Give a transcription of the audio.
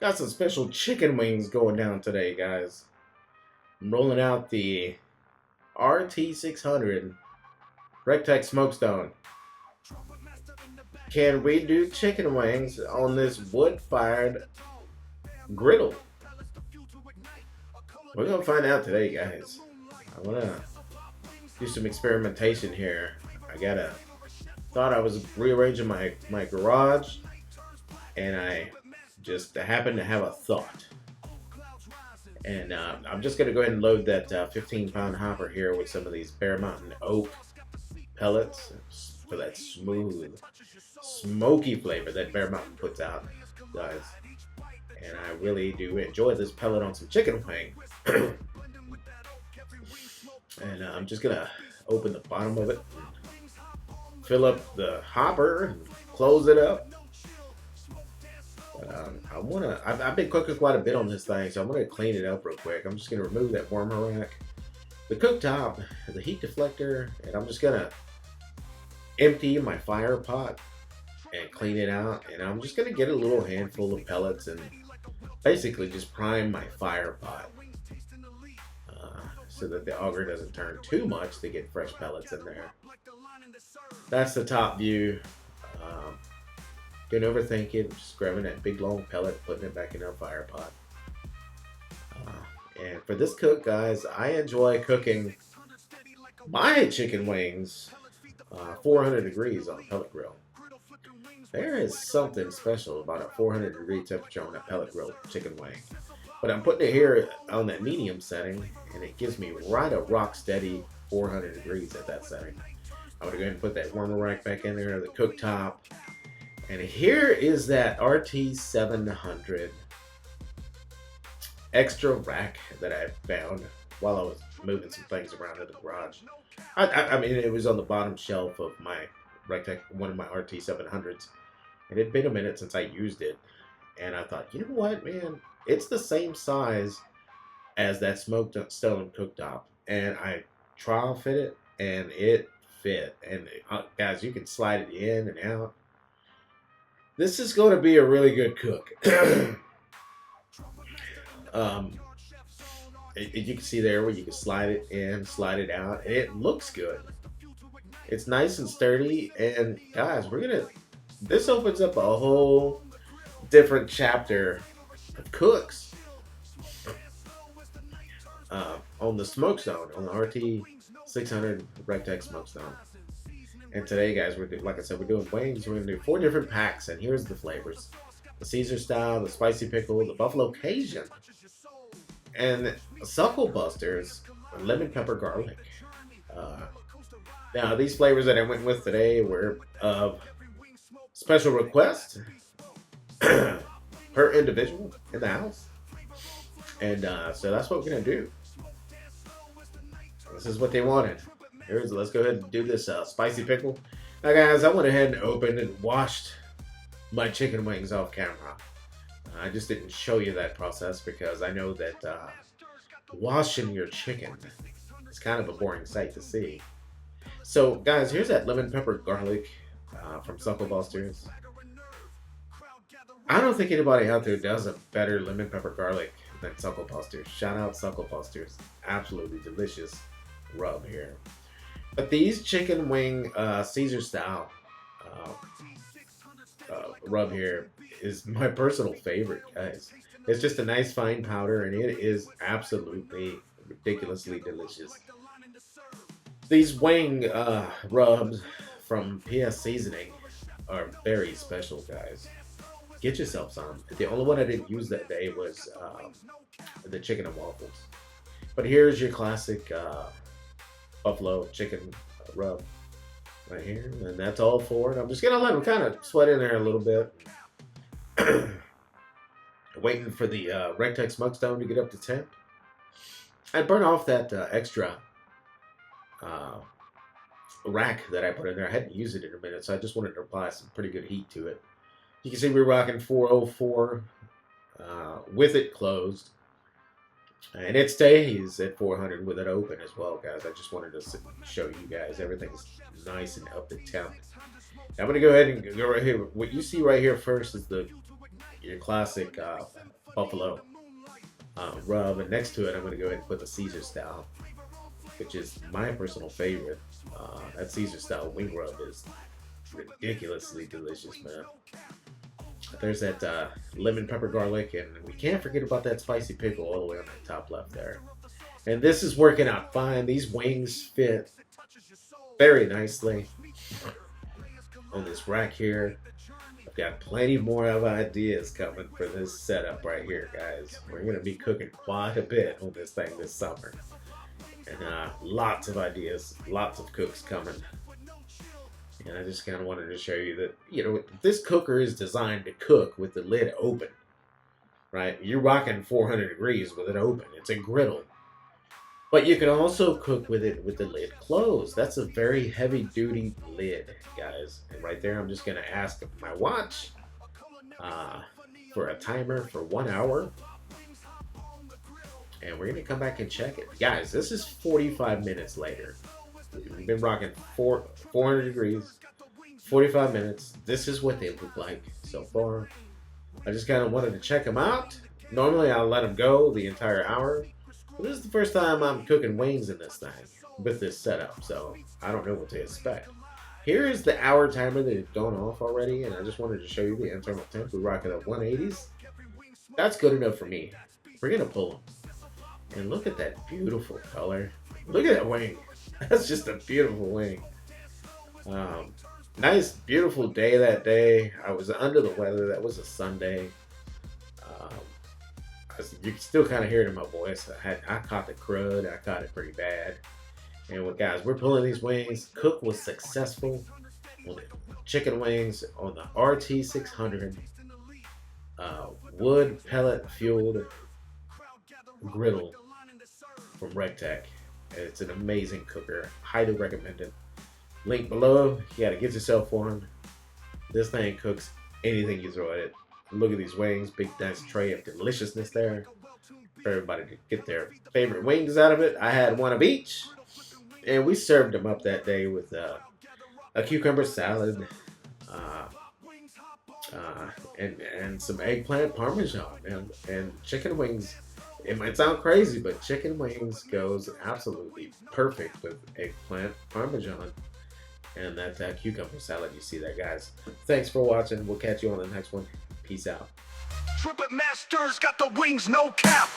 Got some special chicken wings going down today, guys. I'm rolling out the RT600 Recteq Smokestone. Can we do chicken wings on this wood-fired griddle? We're gonna find out today, guys. I wanna do some experimentation here. Thought I was rearranging my garage, and I just happened to have a thought. And I'm just going to go ahead and load that 15-pound hopper here with some of these Bear Mountain oak pellets for that smooth, smoky flavor that Bear Mountain puts out, guys. And I really do enjoy this pellet on some chicken wing. And I'm just going to open the bottom of it, fill up the hopper, and close it up. I've been cooking quite a bit on this thing, so I'm gonna clean it up real quick. I'm just gonna remove that warmer rack, the cooktop, the heat deflector, and I'm just gonna empty my fire pot and clean it out. And I'm just gonna get a little handful of pellets and basically just prime my fire pot so that the auger doesn't turn too much to get fresh pellets in there. That's the top view. Don't overthink it. Just grabbing that big long pellet, putting it back in our fire pot. And for this cook, guys, I enjoy cooking my chicken wings 400 degrees on a pellet grill. There is something special about a 400-degree temperature on a pellet grill chicken wing. But I'm putting it here on that medium setting, and it gives me right a rock steady 400 degrees at that setting. I'm going to go ahead and put that warmer rack back in there, the cooktop. And here is that RT700 extra rack that I found while I was moving some things around in the garage. I mean, it was on the bottom shelf of my Recteq, one of my RT700s. And it had been a minute since I used it. And I thought, you know what, man? It's the same size as that smoked stone cooktop. And I trial fit it, and it fit. And guys, you can slide it in and out. This is going to be a really good cook. You can see there where you can slide it in, slide it out, and it looks good. It's nice and sturdy, and guys, this opens up a whole different chapter of cooks on the Smokestone, on the RT600 Recteq Smokestone. And today, guys, like I said, we're doing wings. We're going to do 4 different packs, and here's the flavors. The Caesar style, the Spicy Pickle, the Buffalo Cajun, and Suckle Busters, lemon pepper garlic. Now, these flavors that I went with today were of special request per individual in the house. And so that's what we're going to do. This is what they wanted. Let's go ahead and do this Spicy Pickle. Now, guys, I went ahead and opened and washed my chicken wings off camera. I just didn't show you that process because I know that washing your chicken is kind of a boring sight to see. So, guys, here's that lemon pepper garlic from Suckle Busters. I don't think anybody out there does a better lemon pepper garlic than Suckle Busters. Shout out Suckle Busters. Absolutely delicious rub here. But these chicken wing Caesar style rub here is my personal favorite, guys. It's just a nice fine powder, and it is absolutely ridiculously delicious. These wing rubs from PS Seasoning are very special, guys. Get yourself some. The only one I didn't use that day was the chicken and waffles. But here's your classic buffalo chicken rub right here, and that's all for it. I'm just gonna let them kind of sweat in there a little bit. Waiting for the Recteq Smokestone to get up to temp. I burn off that extra rack that I put in there. I hadn't used it in a minute, so I just wanted to apply some pretty good heat to it. You can see we're rocking 404 with it closed. And it stays at 400 with it open as well, guys. I just wanted to show you guys everything's nice and up to temp. Now I'm going to go ahead and go right here. What you see right here first is your classic buffalo rub, and next to it I'm going to go ahead and put the Caesar style, which is my personal favorite. That Caesar style wing rub is ridiculously delicious, man. There's that lemon pepper garlic, and we can't forget about that spicy pickle all the way on the top left there. And this is working out fine. These wings fit very nicely on this rack here. I've got plenty more of ideas coming for this setup right here, guys. We're going to be cooking quite a bit on this thing this summer. And lots of ideas, lots of cooks coming. And I just kind of wanted to show you that, you know, this cooker is designed to cook with the lid open, right? You're rocking 400 degrees with it open. It's a griddle. But you can also cook with it with the lid closed. That's a very heavy-duty lid, guys. And right there, I'm just going to ask my watch for a timer for 1 hour. And we're going to come back and check it. Guys, this is 45 minutes later. We've been rocking 400 degrees, 45 minutes. This is what they look like so far. I just kind of wanted to check them out. Normally, I'll let them go the entire hour. But this is the first time I'm cooking wings in this thing with this setup, so I don't know what to expect. Here is the hour timer that has gone off already, and I just wanted to show you the internal temp. We're rocking at 180s. That's good enough for me. We're going to pull them. And look at that beautiful color. Look at that wing. That's just a beautiful wing. Nice, beautiful day that day. I was under the weather. That was a Sunday. You can still kind of hear it in my voice. I caught the crud. I caught it pretty bad. And guys, we're pulling these wings. Cook was successful on the chicken wings on the RT600 wood pellet fueled griddle from Recteq. It's an amazing cooker. Highly recommend it. Link below. You gotta get yourself one. This thing cooks anything you throw at it. Look at these wings. Big nice tray of deliciousness there for everybody to get their favorite wings out of it. I had one of each, and we served them up that day with a cucumber salad and some eggplant parmesan and chicken wings. It might sound crazy, but chicken wings goes absolutely perfect with eggplant parmesan and that cucumber salad. You see that, guys. Thanks for watching. We'll catch you on the next one. Peace out. Trumpetmaster's got the wings, no cap.